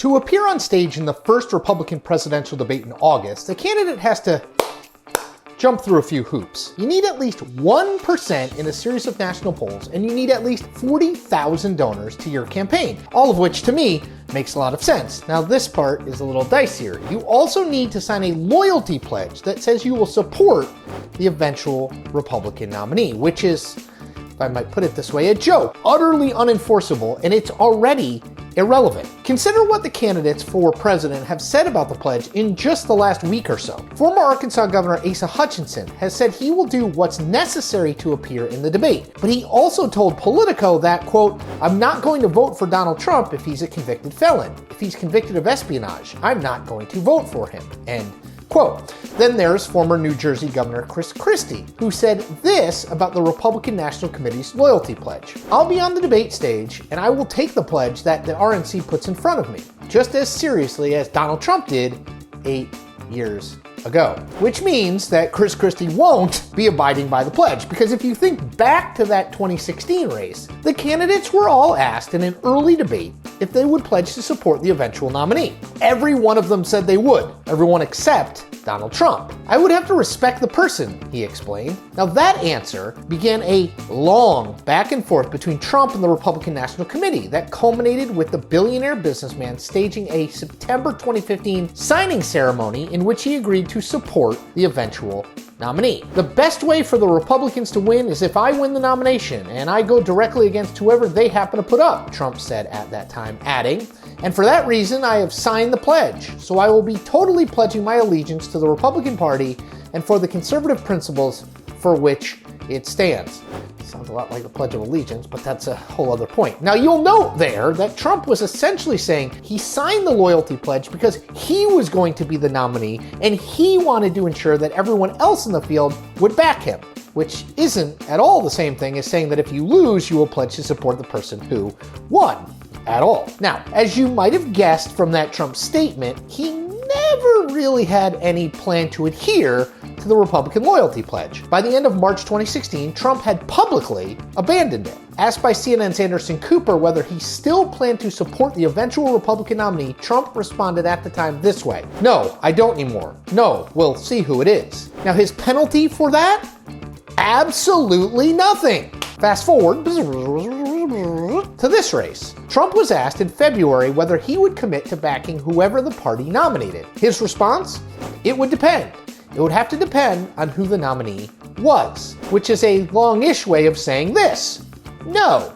To appear on stage in the first Republican presidential debate in August, the candidate has to jump through a few hoops. You need at least 1% in a series of national polls, and you need at least 40,000 donors to your campaign, all of which, to me, makes a lot of sense. Now, this part is a little dicier. You also need to sign a loyalty pledge that says you will support the eventual Republican nominee, which is, if I might put it this way, a joke, utterly unenforceable, and it's already irrelevant. Consider what the candidates for president have said about the pledge in just the last week or so. Former Arkansas Governor Asa Hutchinson has said he will do what's necessary to appear in the debate, but he also told Politico that, quote, "I'm not going to vote for Donald Trump if he's a convicted felon. If he's convicted of espionage, I'm not going to vote for him," end quote. Then there's former New Jersey Governor Chris Christie, who said this about the Republican National Committee's loyalty pledge. "I'll be on the debate stage, and I will take the pledge that the RNC puts in front of me, just as seriously as Donald Trump did 8 years ago." Which means that Chris Christie won't be abiding by the pledge, because if you think back to that 2016 race, the candidates were all asked in an early debate if they would pledge to support the eventual nominee. Every one of them said they would, everyone except Donald Trump. "I would have to respect the person," he explained. Now that answer began a long back and forth between Trump and the Republican National Committee that culminated with the billionaire businessman staging a September 2015 signing ceremony in which he agreed to support the eventual nominee. "The best way for the Republicans to win is if I win the nomination and I go directly against whoever they happen to put up," Trump said at that time, adding, "And for that reason, I have signed the pledge. So I will be totally pledging my allegiance to the Republican Party and for the conservative principles for which it stands." Sounds a lot like the Pledge of Allegiance, but that's a whole other point. Now, you'll note there that Trump was essentially saying he signed the loyalty pledge because he was going to be the nominee and he wanted to ensure that everyone else in the field would back him, which isn't at all the same thing as saying that if you lose, you will pledge to support the person who won at all. Now, as you might have guessed from that Trump statement, he never really had any plan to adhere to the Republican loyalty pledge. By the end of March 2016, Trump had publicly abandoned it. Asked by CNN's Anderson Cooper whether he still planned to support the eventual Republican nominee, Trump responded at the time this way: "No, I don't anymore. No, we'll see who it is." Now, his penalty for that? Absolutely nothing. Fast forward to this race. Trump was asked in February whether he would commit to backing whoever the party nominated. His response? It would depend. It would have to depend on who the nominee was, which is a long-ish way of saying this: no.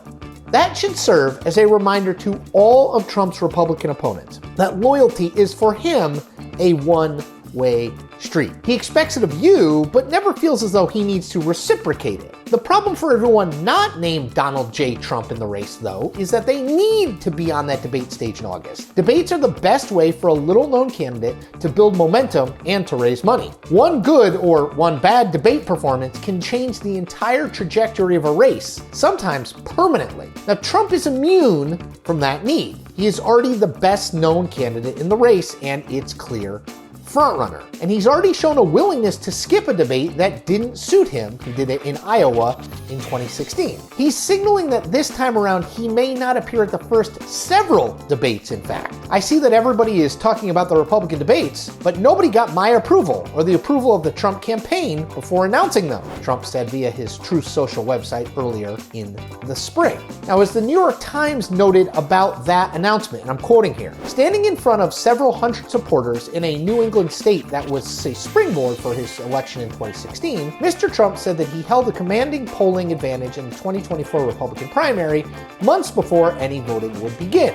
That should serve as a reminder to all of Trump's Republican opponents that loyalty is for him a one-way street. He expects it of you, but never feels as though he needs to reciprocate it. The problem for everyone not named Donald J. Trump in the race, though, is that they need to be on that debate stage in August. Debates are the best way for a little-known candidate to build momentum and to raise money. One good or one bad debate performance can change the entire trajectory of a race, sometimes permanently. Now, Trump is immune from that need. He is already the best-known candidate in the race, and it's clear frontrunner. And he's already shown a willingness to skip a debate that didn't suit him. He did it in Iowa in 2016. He's signaling that this time around he may not appear at the first several debates, in fact. "I see that everybody is talking about the Republican debates, but nobody got my approval or the approval of the Trump campaign before announcing them," Trump said via his Truth Social website earlier in the spring. Now, as the New York Times noted about that announcement, and I'm quoting here, "Standing in front of several hundred supporters in a New England state that was a springboard for his election in 2016, Mr. Trump said that he held a commanding polling advantage in the 2024 Republican primary months before any voting would begin.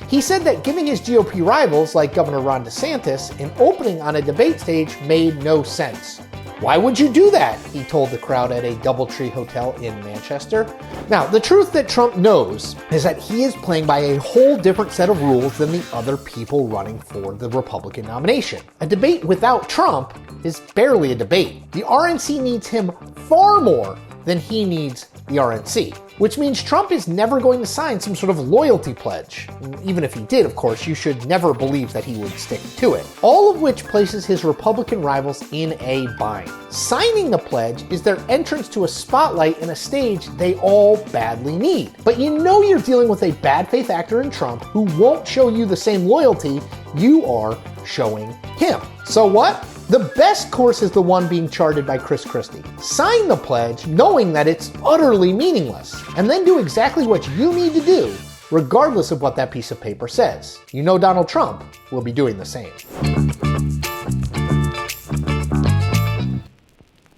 He said that giving his GOP rivals, like Governor Ron DeSantis, an opening on a debate stage made no sense. Why would you do that? He told the crowd at a DoubleTree hotel in Manchester. Now, the truth that Trump knows is that he is playing by a whole different set of rules than the other people running for the Republican nomination. A debate without Trump is barely a debate. The RNC needs him far more than he needs the RNC, which means Trump is never going to sign some sort of loyalty pledge. Even if he did, of course, you should never believe that he would stick to it. All of which places his Republican rivals in a bind. Signing the pledge is their entrance to a spotlight and a stage they all badly need. But you know you're dealing with a bad faith actor in Trump who won't show you the same loyalty you are showing him. So what? The best course is the one being charted by Chris Christie. Sign the pledge knowing that it's utterly meaningless, and then do exactly what you need to do, regardless of what that piece of paper says. You know Donald Trump will be doing the same.